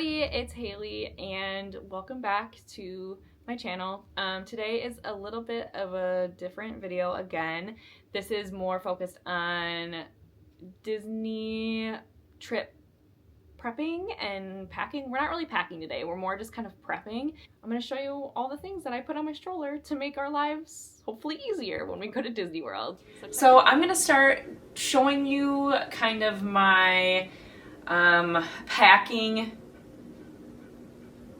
everybody, it's Haley and welcome back to my channel. Today is a little bit of a different video again. This is more focused on Disney trip prepping and packing. We're not really packing today, we're more just kind of prepping. I'm going to show you all the things that I put on my stroller to make our lives hopefully easier when we go to Disney World. So I'm going to start showing you kind of my packing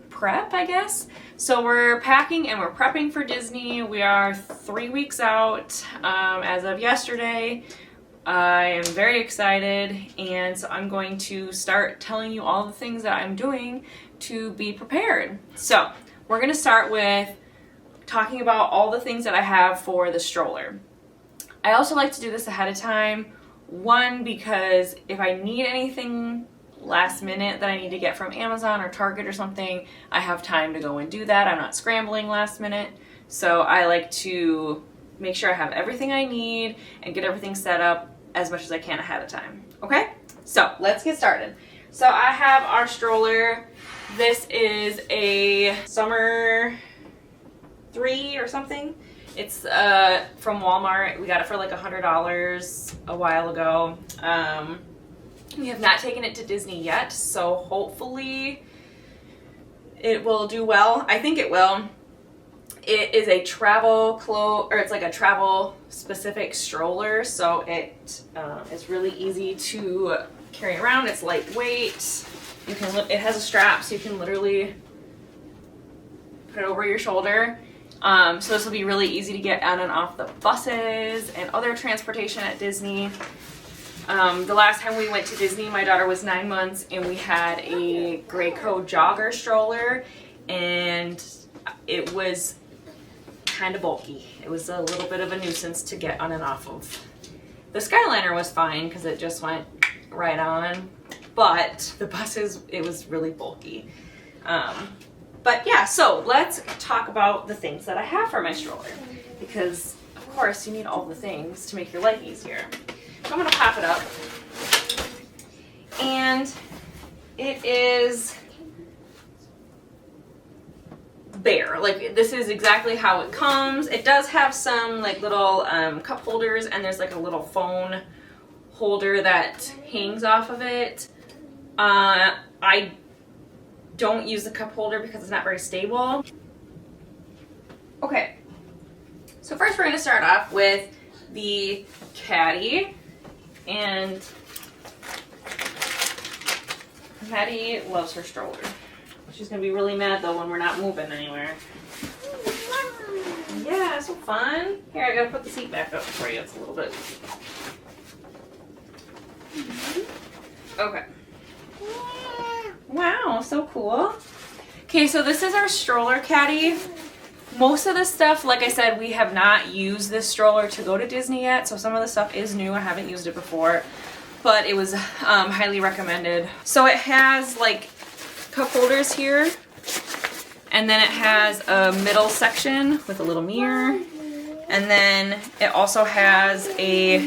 prep, I guess. So we're packing and we're prepping for Disney. We are 3 weeks out as of yesterday. I am very excited, and so I'm going to start telling you all the things that I'm doing to be prepared. So we're going to start with talking about all the things that I have for the stroller. I also like to do this ahead of time. One, because if I need anything last minute that I need to get from Amazon or Target or something, I have time to go and do that. I'm not scrambling last minute. So I like to make sure I have everything I need and get everything set up as much as I can ahead of time. Okay? So let's get started. So I have our stroller. This is a summer 3 or something. It's from Walmart. We got it for like $100 a while ago. We have not taken it to Disney yet, so hopefully it will do well. I think it will. It is a travel it's like a travel specific stroller, so it is really easy to carry around. It's lightweight. You can it has a strap, so you can literally put it over your shoulder. So this will be really easy to get on and off the buses and other transportation at Disney. The last time we went to Disney, my daughter was 9 months, and we had a Graco jogger stroller, and it was kind of bulky. It was a little bit of a nuisance to get on and off of. The Skyliner was fine because it just went right on, but the buses, it was really bulky. But yeah, so let's talk about the things that I have for my stroller, because of course you need all the things to make your life easier. So I'm going to pop it up, and it is bare. Like, this is exactly how it comes. It does have some like little cup holders, and there's like a little phone holder that hangs off of it. I don't use the cup holder because it's not very stable. Okay, so first we're going to start off with the caddy, and Maddie loves her stroller. She's going to be really mad though when we're not moving anywhere. Yeah, so fun. Here, I got to put the seat back up for you. It's a little bit. Okay. Wow, so cool. Okay, so this is our stroller caddy. Most of the stuff, like I said, we have not used this stroller to go to Disney yet, so some of the stuff is new. I haven't used it before, but it was highly recommended. So it has like cup holders here, and then it has a middle section with a little mirror, and then it also has a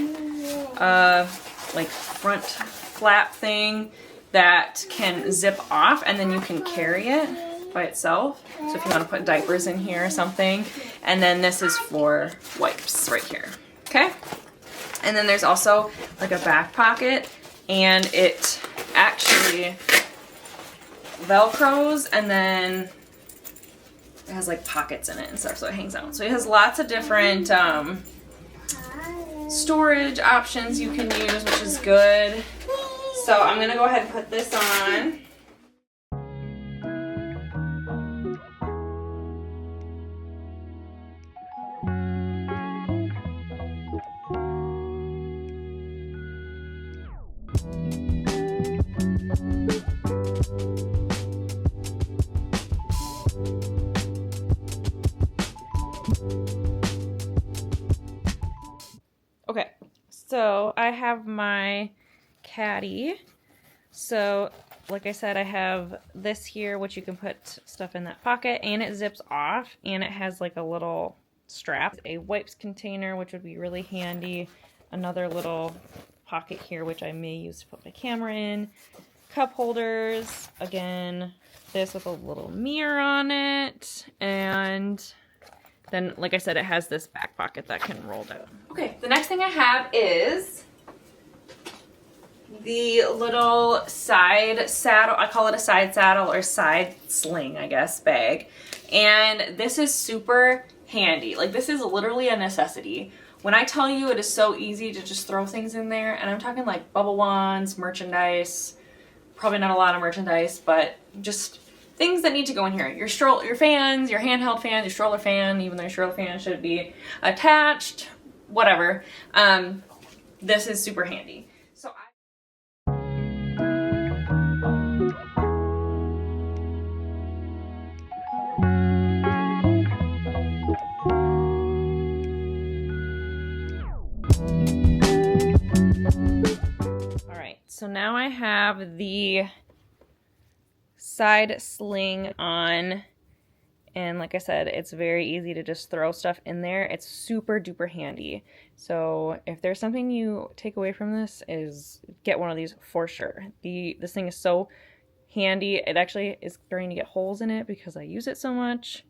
like front flap thing that can zip off, and then you can carry it by itself. So if you want to put diapers in here or something. And then this is for wipes right here. Okay? And then there's also like a back pocket, and it actually velcros, and then it has like pockets in it and stuff, so it hangs out. So it has lots of different storage options you can use, which is good. So I'm gonna go ahead and put this on. Okay, so I have my caddy. So like I said, I have this here, which you can put stuff in that pocket, and it zips off, and it has like a little strap. A wipes container, which would be really handy. Another little pocket here, which I may use to put my camera in. cup holders. Again, this with a little mirror on it. And then, like I said, it has this back pocket that can roll down. Okay, the next thing I have is the little side saddle. I call it a side saddle or side sling, I guess, bag. And this is super handy. Like, this is literally a necessity. When I tell you it is so easy to just throw things in there, and I'm talking like bubble wands, merchandise, probably not a lot of merchandise, but just things that need to go in here. Your fans, your handheld fans, your stroller fan, even though your stroller fan should be attached, whatever. This is super handy. So So now I have the side sling on, and like I said, it's very easy to just throw stuff in there. It's super duper handy. So if there's something you take away from this, is get one of these for sure. This thing is so handy. It actually is starting to get holes in it because I use it so much.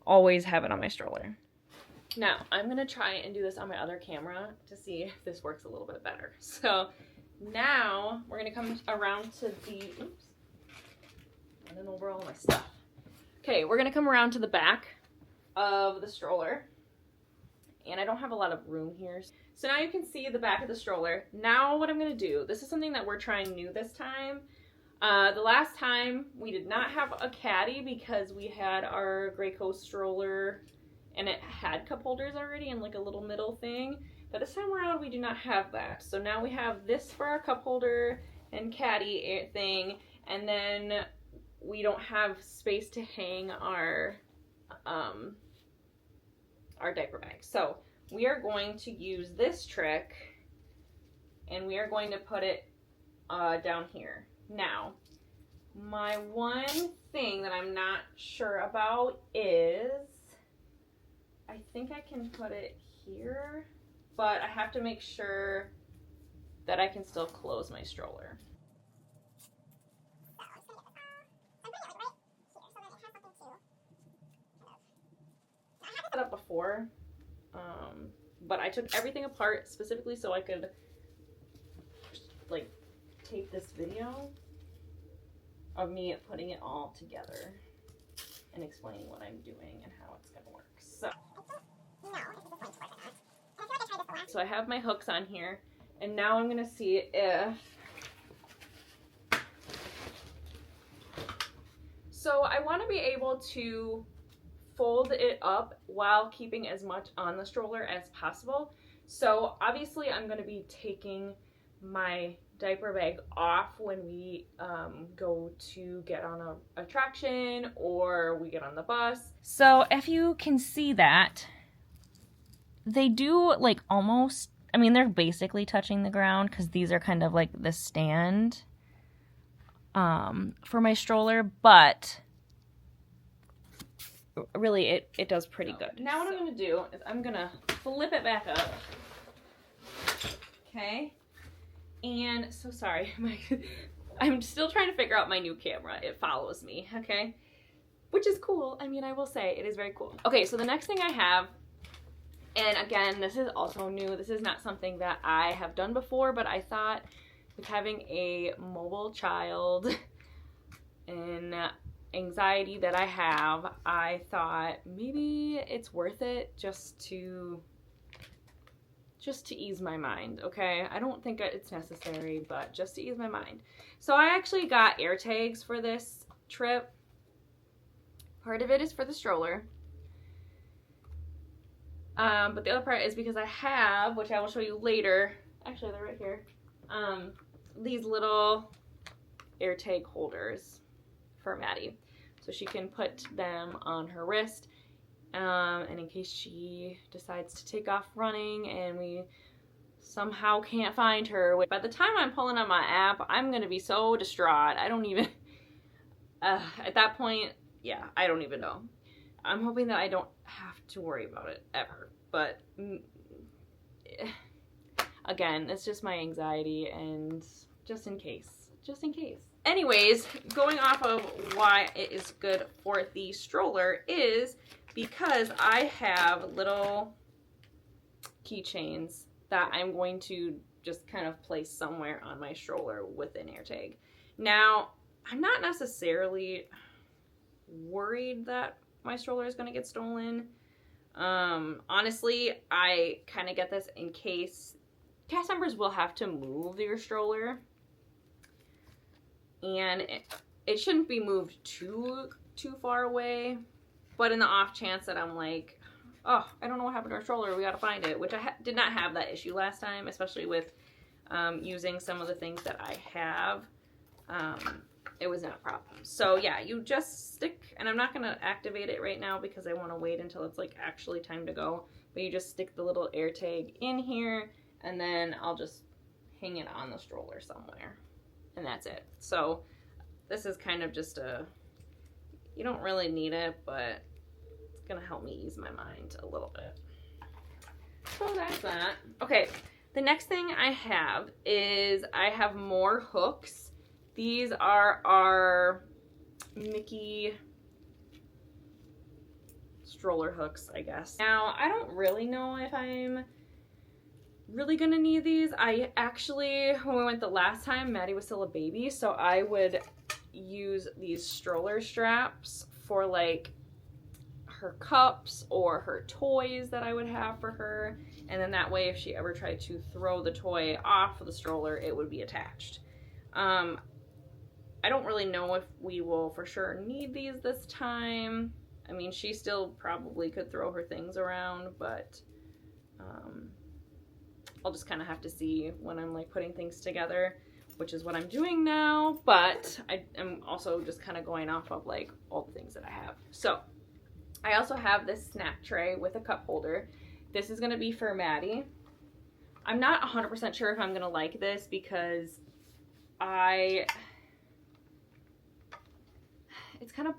Always have it on my stroller. Now I'm gonna try and do this on my other camera to see if this works a little bit better. So now we're gonna come around to the, oops, running over all my stuff. Okay, we're gonna come around to the back of the stroller, and I don't have a lot of room here. So now you can see the back of the stroller. Now what I'm gonna do, this is something that we're trying new this time. The last time we did not have a caddy because we had our Gray Coast stroller and it had cup holders already and like a little middle thing. But this time around, we do not have that. So now we have this for our cup holder and caddy thing, and then we don't have space to hang our diaper bag. So we are going to use this trick, and we are going to put it down here. Now, my one thing that I'm not sure about is, I think I can put it here, but I have to make sure that I can still close my stroller. I had it up before, but I took everything apart specifically so I could like tape this video of me putting it all together and explaining what I'm doing and how it's gonna work. So I have my hooks on here, and now I'm gonna see if, so I want to be able to fold it up while keeping as much on the stroller as possible. So obviously I'm going to be taking my diaper bag off when we go to get on a attraction or we get on the bus. So if you can see that, they do like almost, I mean, they're basically touching the ground because these are kind of like the stand for my stroller, but really it does pretty good. Now what I'm going to do is I'm going to flip it back up. Okay. And so sorry, I'm still trying to figure out my new camera. It follows me, okay? Which is cool. I mean, I will say it is very cool. Okay, so the next thing I have, and again, this is also new. This is not something that I have done before, but I thought with having a mobile child and anxiety that I have, I thought maybe it's worth it just to ease my mind, okay? I don't think it's necessary, but just to ease my mind. So I actually got AirTags for this trip. Part of it is for the stroller. But the other part is because I have, which I will show you later, actually they're right here, these little AirTag holders for Maddie. So she can put them on her wrist, and in case she decides to take off running and we somehow can't find her. By the time I'm pulling on my app, I'm going to be so distraught. I don't even, at that point, yeah, I don't even know. I'm hoping that I don't have to worry about it ever. But again, it's just my anxiety, and just in case just in case. Anyways, going off of why it is good for the stroller is because I have little keychains that I'm going to just kind of place somewhere on my stroller with an AirTag. Now, I'm not necessarily worried that my stroller is going to get stolen. Honestly, I kind of get this in case cast members will have to move your stroller, and it shouldn't be moved too far away, but in the off chance that I'm like, oh, I don't know what happened to our stroller, we gotta find it, which I did not have that issue last time, especially with using some of the things that I have. It was not a problem. So yeah, you just stick, and I'm not gonna activate it right now because I want to wait until it's like actually time to go, but you just stick the little AirTag in here, and then I'll just hang it on the stroller somewhere, and that's it. So this is kind of just you don't really need it, but it's gonna help me ease my mind a little bit. So that's that. Okay, the next thing I have is I have more hooks. These are our Mickey stroller hooks, I guess. Now, I don't really know if I'm really gonna need these. I actually, when we went the last time, Maddie was still a baby, so I would use these stroller straps for like her cups or her toys that I would have for her, and then that way if she ever tried to throw the toy off of the stroller, it would be attached. I don't really know if we will for sure need these this time. I mean, she still probably could throw her things around, but I'll just kind of have to see when I'm like putting things together, which is what I'm doing now, but I'm also just kind of going off of like all the things that I have. So I also have this snack tray with a cup holder. This is going to be for Maddie. I'm not 100% sure if I'm going to like this because it's kind of,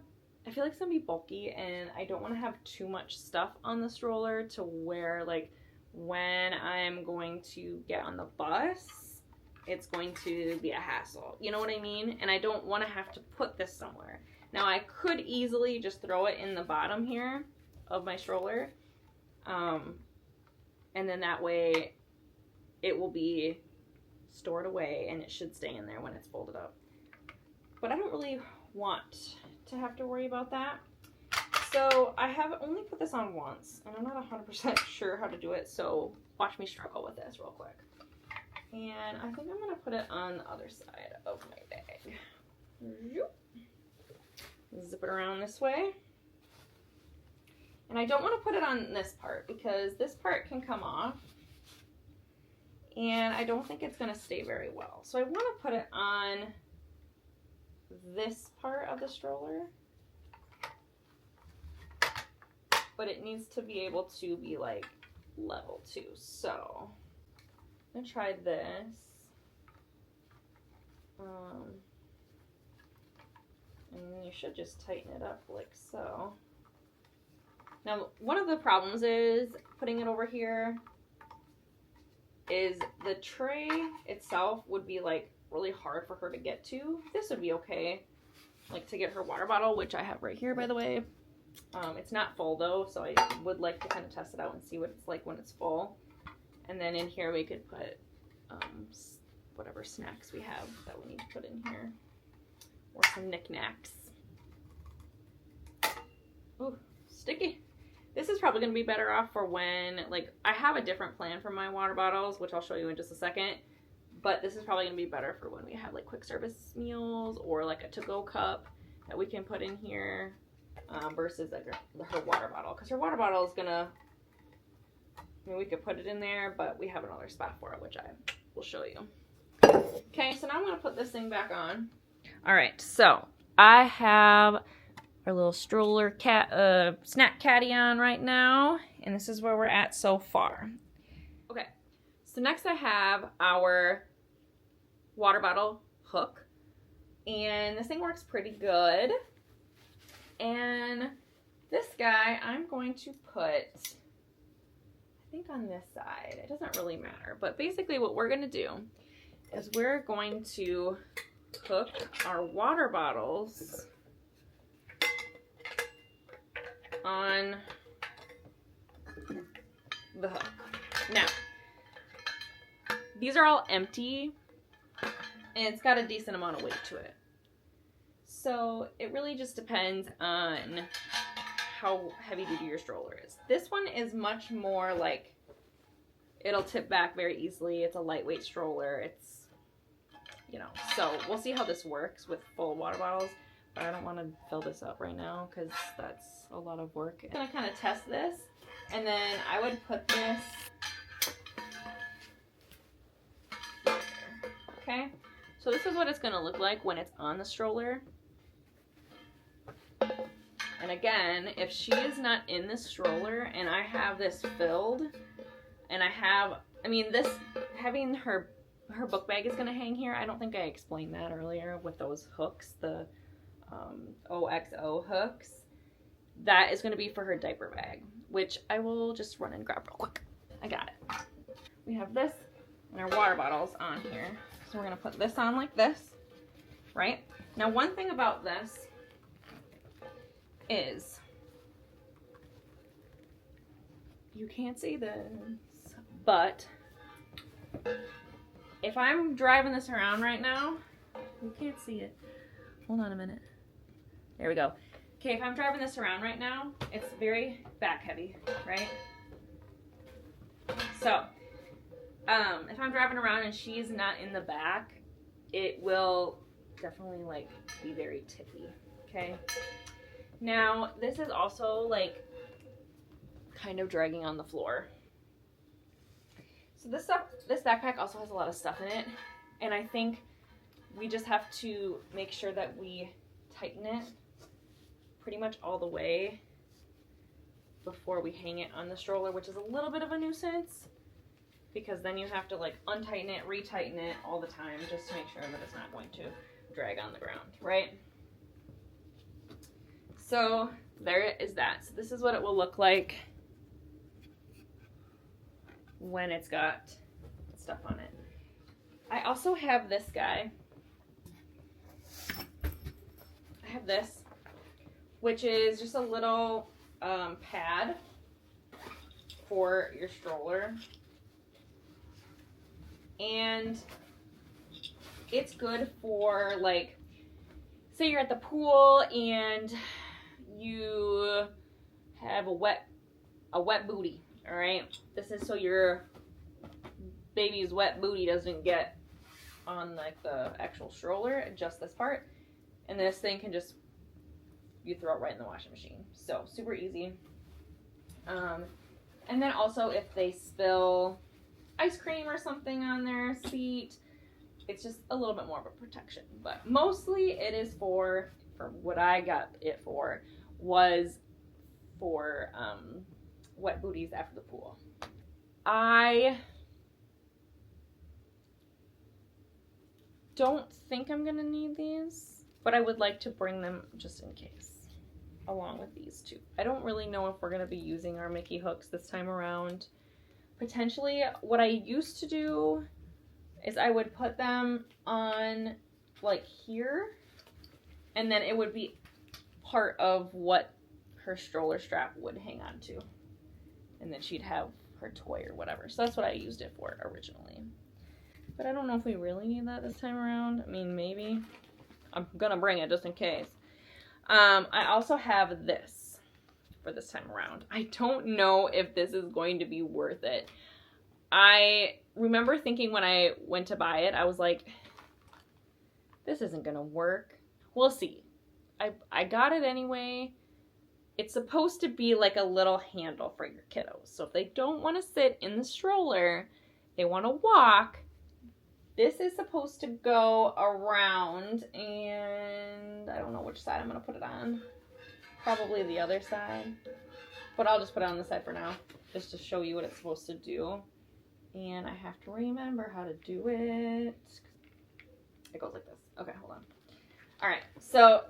I feel like it's gonna be bulky, and I don't want to have too much stuff on the stroller to where like when I'm going to get on the bus, it's going to be a hassle. You know what I mean? And I don't want to have to put this somewhere. Now I could easily just throw it in the bottom here of my stroller, and then that way it will be stored away and it should stay in there when it's folded up. But I don't really want to have to worry about that. So I have only put this on once, and I'm not 100% sure how to do it, so watch me struggle with this real quick. And I think I'm going to put it on the other side of my bag. Zip it around this way. And I don't want to put it on this part because this part can come off, and I don't think it's going to stay very well. So I want to put it on this part of the stroller, but it needs to be able to be like level too. So I'm gonna try this, and then you should just tighten it up like so. Now, one of the problems is putting it over here is the tray itself would be like really hard for her to get to. This would be okay, like to get her water bottle, which I have right here, by the way. It's not full though, so I would like to kind of test it out and see what it's like when it's full. And then in here we could put whatever snacks we have that we need to put in here, or some knickknacks. Ooh, sticky. This is probably going to be better off for when, like, I have a different plan for my water bottles, which I'll show you in just a second. But this is probably going to be better for when we have like quick service meals or like a to-go cup that we can put in here versus like her water bottle. Because her water bottle is going to, I mean, we could put it in there, but we have another spot for it, which I will show you. Okay, so now I'm going to put this thing back on. All right, so I have our little stroller snack caddy on right now, and this is where we're at so far. Okay, so next I have our water bottle hook, and this thing works pretty good. And this guy I'm going to put, I think, on this side. It doesn't really matter, but basically what we're going to do is we're going to hook our water bottles on the hook. Now, these are all empty, and it's got a decent amount of weight to it. So it really just depends on how heavy duty your stroller is. This one is much more like, it'll tip back very easily. It's a lightweight stroller. It's, you know, so we'll see how this works with full water bottles. But I don't want to fill this up right now because that's a lot of work. I'm gonna kind of test this, and then I would put this, okay? So this is what it's gonna look like when it's on the stroller. And again, if she is not in the stroller and I have this filled, and I mean, this, having her book bag is gonna hang here. I don't think I explained that earlier with those hooks, the Oxo hooks. That is gonna be for her diaper bag, which I will just run and grab real quick. I got it. We have this and our water bottles on here. So we're gonna put this on like this, right? Now, one thing about this is, you can't see this, but if I'm driving this around right now, you can't see it. Hold on a minute. There we go. Okay, if I'm driving this around right now, it's very back heavy, right? So, if I'm driving around and she's not in the back, it will definitely like be very tippy, okay? Now, this is also like kind of dragging on the floor. So this backpack also has a lot of stuff in it, and I think we just have to make sure that we tighten it pretty much all the way before we hang it on the stroller, which is a little bit of a nuisance because then you have to like untighten it, retighten it all the time just to make sure that it's not going to drag on the ground, right? So there is that. So this is what it will look like when it's got stuff on it. I also have this guy. I have this, which is just a little pad for your stroller. And it's good for, like, say you're at the pool and you have a wet booty, all right? This is so your baby's wet booty doesn't get on like the actual stroller, just this part. And this thing can just, you throw it right in the washing machine. So super easy. And then also if they spill ice cream or something on their seat, it's just a little bit more of a protection. But mostly it is for what I got it for, was for wet booties after the pool. I don't think I'm gonna need these, but I would like to bring them just in case, along with these two. I don't really know if we're gonna be using our Mickey hooks this time around. Potentially, what I used to do is I would put them on like here, and then it would be part of what her stroller strap would hang on to. And then she'd have her toy or whatever. So that's what I used it for originally. But I don't know if we really need that this time around. I mean, maybe. I'm gonna bring it just in case. I also have this for this time around. I don't know if this is going to be worth it. I remember thinking when I went to buy it, I was like, this isn't gonna work. We'll see. I got it anyway. It's supposed to be like a little handle for your kiddos. So if they don't want to sit in the stroller, they want to walk, this is supposed to go around, and I don't know which side I'm going to put it on. Probably the other side. But I'll just put it on this side for now, just to show you what it's supposed to do. And I have to remember how to do it. It goes like this. Okay, hold on. All right, so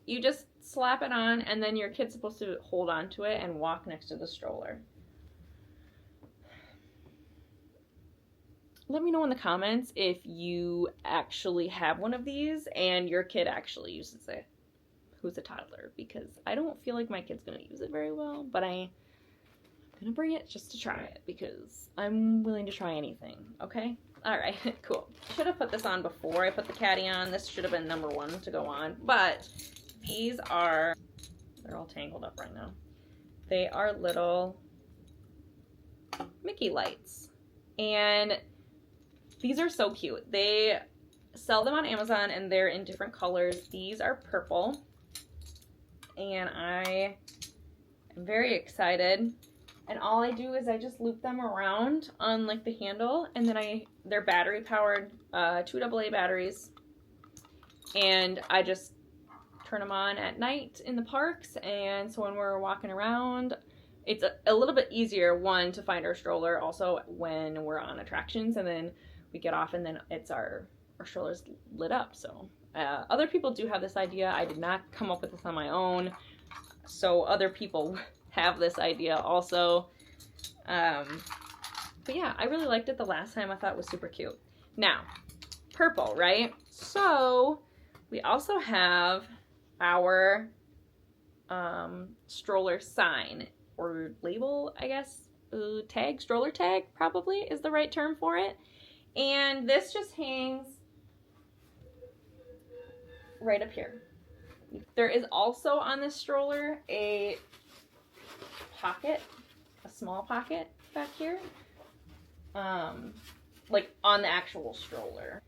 you just slap it on, and then your kid's supposed to hold on to it and walk next to the stroller. let me know in the comments if you actually have one of these and your kid actually uses it, who's a toddler, because I don't feel like my kid's gonna use it very well, but I'm gonna bring it just to try it because I'm willing to try anything, okay? All right, cool. Should have put this on before I put the caddy on. This should have been number 1 to go on, but these are, they're all tangled up right now. They are little Mickey lights, and these are so cute. They sell them on Amazon and they're in different colors. These are purple, and I am very excited. And all I do is I just loop them around on like the handle, and then they're battery powered, 2 AA batteries, and I just turn them on at night in the parks. And so when we're walking around, it's a little bit easier, one, to find our stroller, also when we're on attractions, and then we get off and then it's our stroller's lit up. So other people do have this idea. I did not come up with this on my own, so other people have this idea also. But yeah, I really liked it the last time. I thought it was super cute. Now, purple, right? So we also have our stroller sign or label, I guess, tag, stroller tag probably is the right term for it. And this just hangs right up here. There is also on this stroller a pocket, a small pocket back here, like on the actual stroller.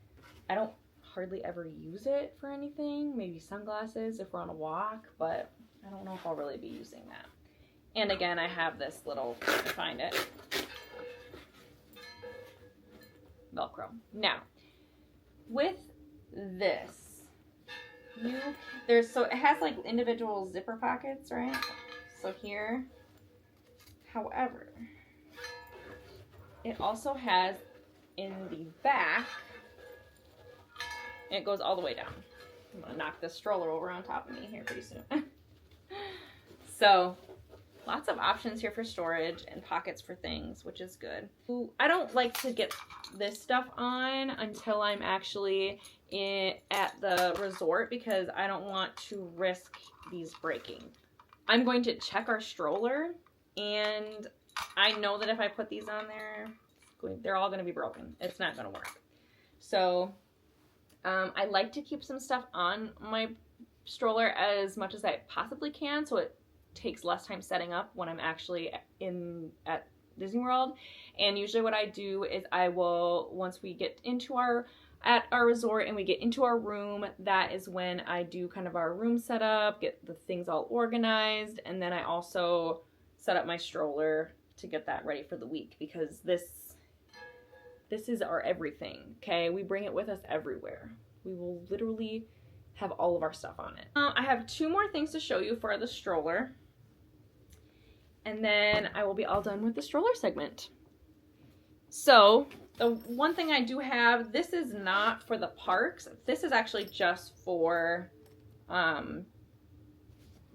I don't hardly ever use it for anything, maybe sunglasses if we're on a walk, but I don't know if I'll really be using that. And again, I have this little, find it, Velcro. Now, with this, so it has like individual zipper pockets, right? So here, however, it also has in the back, and it goes all the way down. I'm gonna knock this stroller over on top of me here pretty soon. So, lots of options here for storage and pockets for things, which is good. I don't like to get this stuff on until I'm actually at the resort because I don't want to risk these breaking. I'm going to check our stroller, and I know that if I put these on there, they're all going to be broken. It's not going to work. So I like to keep some stuff on my stroller as much as I possibly can, so it takes less time setting up when I'm actually at Disney World. And usually what I do is I will, once we get into our resort and we get into our room, that is when I do kind of our room setup, get the things all organized, and then I also set up my stroller to get that ready for the week, because this is our everything, okay? We bring it with us everywhere. We will literally have all of our stuff on it. I have 2 more things to show you for the stroller, and then I will be all done with the stroller segment. So the one thing I do have, this is not for the parks. This is actually just for the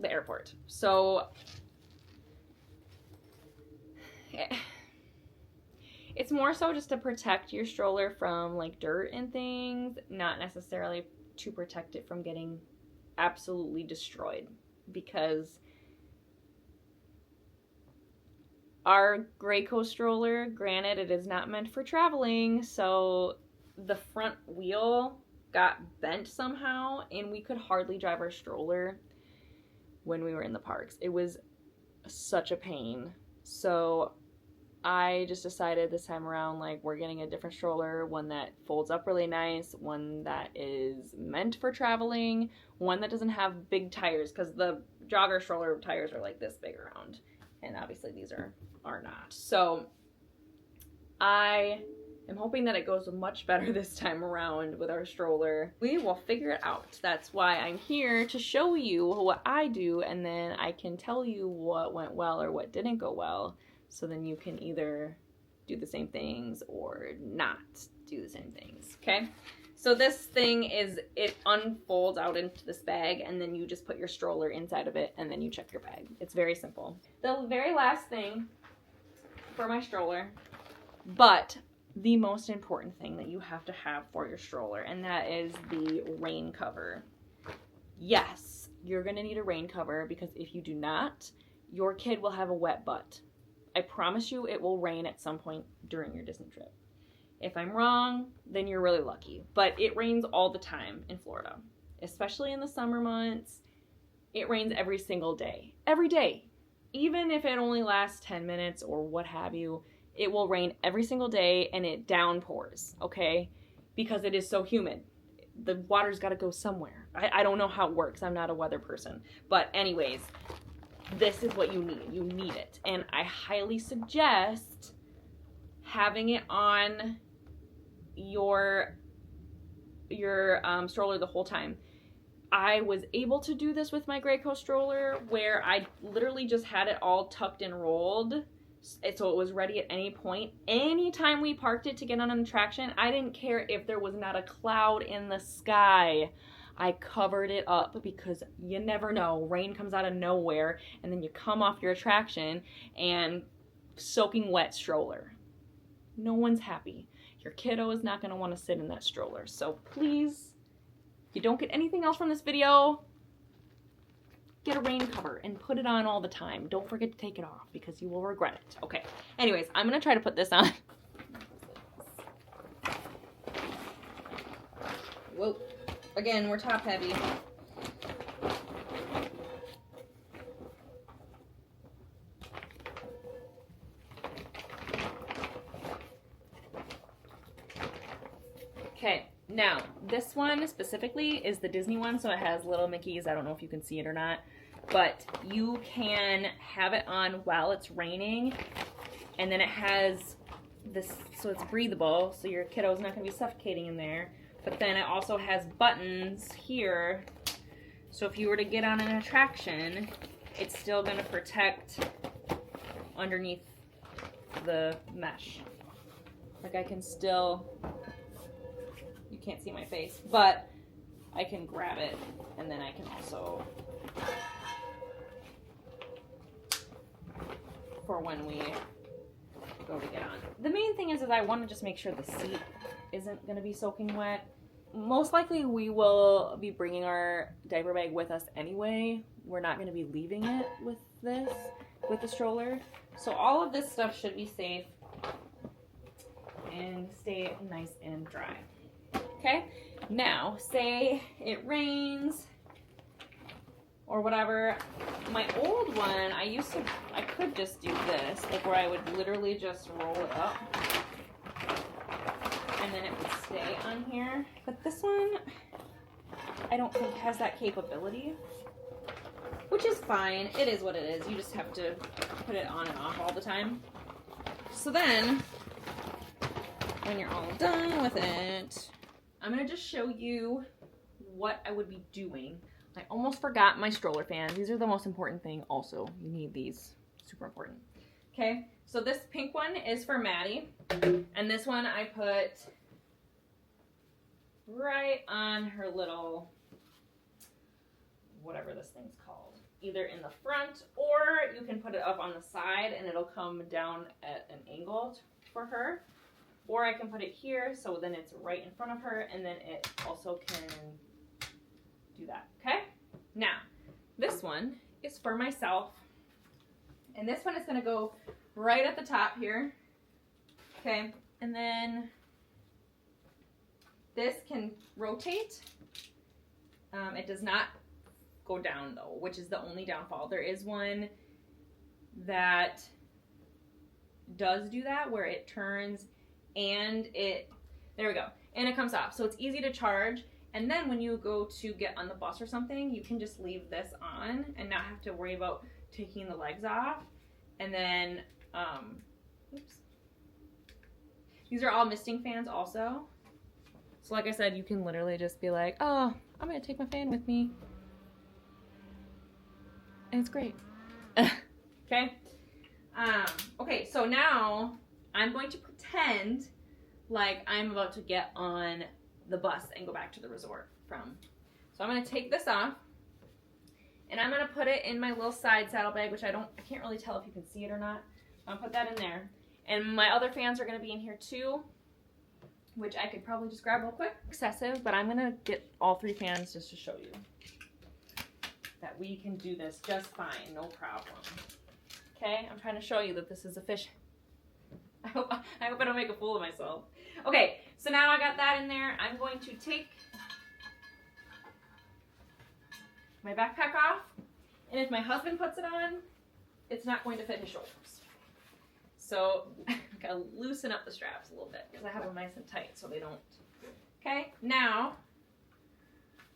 airport. So it's more so just to protect your stroller from like dirt and things, not necessarily to protect it from getting absolutely destroyed, because our Graco stroller, granted, it is not meant for traveling, so the front wheel got bent somehow, and we could hardly drive our stroller when we were in the parks. It was such a pain. So I just decided this time around, like, we're getting a different stroller, one that folds up really nice, one that is meant for traveling, one that doesn't have big tires, because the jogger stroller tires are like this big around, and obviously these are not. So I am hoping that it goes much better this time around with our stroller. We will figure it out. That's why I'm here, to show you what I do, and then I can tell you what went well or what didn't go well, so then you can either do the same things or not do the same things, okay? So this thing it unfolds out into this bag, and then you just put your stroller inside of it, and then you check your bag. It's very simple. The very last thing for my stroller, but the most important thing that you have to have for your stroller, and that is the rain cover. Yes, you're going to need a rain cover because if you do not, your kid will have a wet butt. I promise you it will rain at some point during your Disney trip. If I'm wrong, then you're really lucky. But it rains all the time in Florida, especially in the summer months. It rains every single day. Every day. Even if it only lasts 10 minutes or what have you, it will rain every single day and it downpours, okay? Because it is so humid. The water's got to go somewhere. I don't know how it works. I'm not a weather person. But anyways, this is what you need. You need it. And I highly suggest having it on your stroller the whole time. I was able to do this with my Graco stroller where I literally just had it all tucked and rolled so it was ready at any point. Anytime we parked it to get on an attraction, I didn't care if there was not a cloud in the sky. I covered it up because you never know. Rain comes out of nowhere and then you come off your attraction and soaking wet stroller. No one's happy. Your kiddo is not going to want to sit in that stroller. So please, if you don't get anything else from this video, get a rain cover and put it on all the time. Don't forget to take it off because you will regret it. Okay, anyways, I'm going to try to put this on. Whoa. Again, we're top heavy. Okay, now this one specifically is the Disney one, so it has little Mickeys. I don't know if you can see it or not, but you can have it on while it's raining, and then it has this, so it's breathable, so your kiddo is not going to be suffocating in there. But then it also has buttons here, so if you were to get on an attraction, it's still going to protect underneath the mesh. Like I can still, you can't see my face, but I can grab it, and then I can also, for when we go to get on. The main thing is I want to just make sure the seat isn't going to be soaking wet. Most likely we will be bringing our diaper bag with us anyway. We're not going to be leaving it with this, with the stroller. So all of this stuff should be safe and stay nice and dry. Okay, now say it rains or whatever. My old one, I could just do this, like where I would literally just roll it up and then it would stay on here. But this one, I don't think has that capability, which is fine. It is what it is. You just have to put it on and off all the time. So then, when you're all done with it, I'm gonna just show you what I would be doing. I almost forgot my stroller fans. These are the most important thing also. You need these, super important. Okay, so this pink one is for Maddie, and this one I put right on her little, whatever this thing's called, either in the front or you can put it up on the side and it'll come down at an angle for her, or I can put it here so then it's right in front of her and then it also can do that. Okay, now this one is for myself, and this one is going to go right at the top here. Okay, and then this can rotate. It does not go down though, which is the only downfall. There is one that does do that where it turns and it, there we go, and it comes off. So it's easy to charge, and then when you go to get on the bus or something, you can just leave this on and not have to worry about taking the legs off. And then, oops. These are all misting fans also. So like I said, you can literally just be like, oh, I'm gonna take my fan with me. And it's great. Okay? Okay, so now I'm going to pretend like I'm about to get on the bus and go back to the resort from. So I'm gonna take this off and I'm gonna put it in my little side saddle bag, which I can't really tell if you can see it or not. I'll put that in there. And my other fans are gonna be in here too. which I could probably just grab real quick. Excessive, but I'm gonna get all 3 fans just to show you that we can do this just fine, no problem. Okay, I'm trying to show you that this is efficient. I hope I don't make a fool of myself. Okay, so now I got that in there. I'm going to take my backpack off, and if my husband puts it on, it's not going to fit his shoulders. So I gotta loosen up the straps a little bit because I have them nice and tight so they don't. Okay, now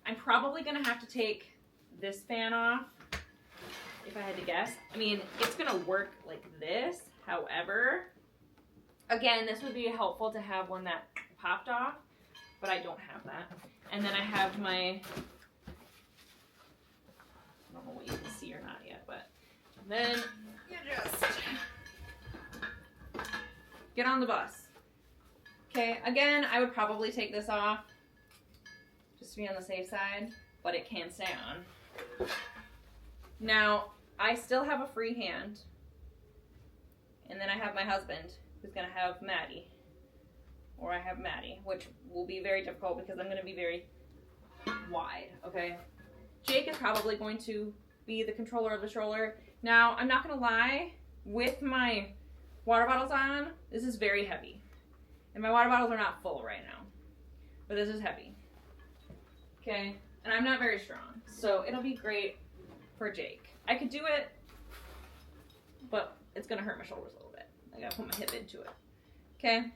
I'm probably gonna have to take this fan off if I had to guess. I mean, it's gonna work like this. However, again, this would be helpful to have one that popped off, but I don't have that. And then I have my, I don't know what you can see or not yet, but then you just get on the bus. Okay, again, I would probably take this off just to be on the safe side, but it can stay on. Now, I still have a free hand, and then I have my husband who's gonna have Maddie, or I have Maddie, which will be very difficult because I'm gonna be very wide, okay? Jake is probably going to be the controller of the stroller. Now, I'm not gonna lie, with my water bottles on, this is very heavy. And my water bottles are not full right now, but this is heavy. Okay, and I'm not very strong, so it'll be great for Jake. I could do it, but it's gonna hurt my shoulders a little bit. I gotta put my hip into it. Okay,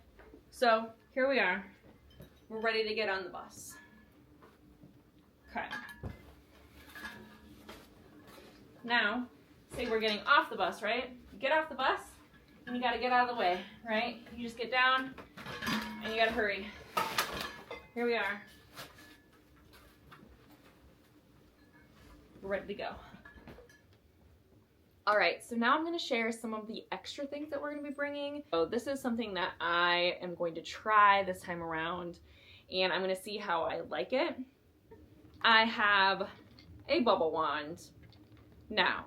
so here we are. We're ready to get on the bus. Okay. Now, say we're getting off the bus, right? You get off the bus, and you gotta get out of the way, right? You just get down, and you gotta hurry. Here we are. We're ready to go. All right, so now I'm gonna share some of the extra things that we're gonna be bringing. So this is something that I am going to try this time around, and I'm gonna see how I like it. I have a bubble wand. Now,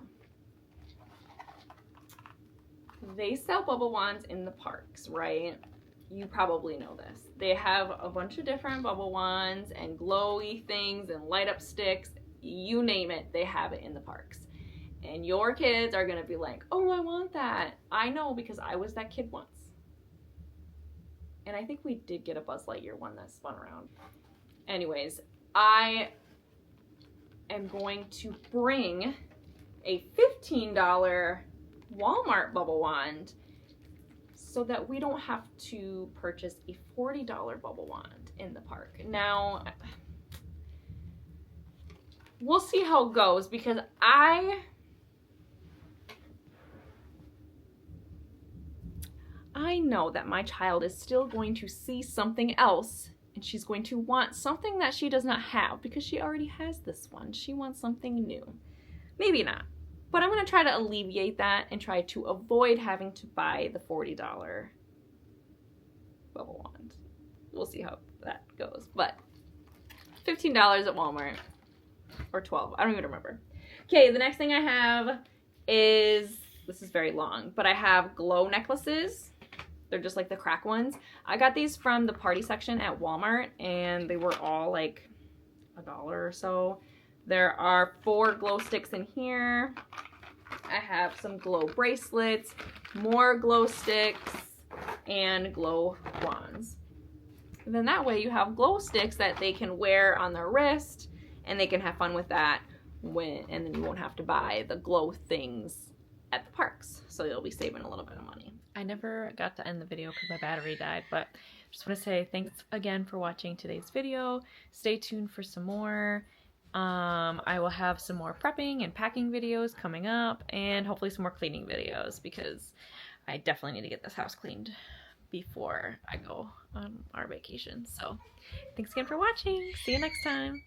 they sell bubble wands in the parks, right? You probably know this. They have a bunch of different bubble wands and glowy things and light up sticks. You name it, they have it in the parks. And your kids are gonna be like, oh, I want that. I know, because I was that kid once. And I think we did get a Buzz Lightyear one that spun around. Anyways, I am going to bring a $15 Walmart bubble wand so that we don't have to purchase a $40 bubble wand in the park. Now, we'll see how it goes, because I know that my child is still going to see something else, and she's going to want something that she does not have because she already has this one. She wants something new. Maybe not. But I'm going to try to alleviate that and try to avoid having to buy the $40 bubble wand. We'll see how that goes. But $15 at Walmart. Or 12. I don't even remember. Okay, the next thing I have is, this is very long, but I have glow necklaces. They're just like the crack ones. I got these from the party section at Walmart, and they were all like $1 or so. There are 4 glow sticks in here. I have some glow bracelets, more glow sticks, and glow wands. And then that way you have glow sticks that they can wear on their wrist, and they can have fun with that, and then you won't have to buy the glow things at the parks. So you'll be saving a little bit of money. I never got to end the video because my battery died, but just want to say thanks again for watching today's video. Stay tuned for some more. I will have some more prepping and packing videos coming up, and hopefully some more cleaning videos, because I definitely need to get this house cleaned before I go on our vacation. So thanks again for watching. See you next time.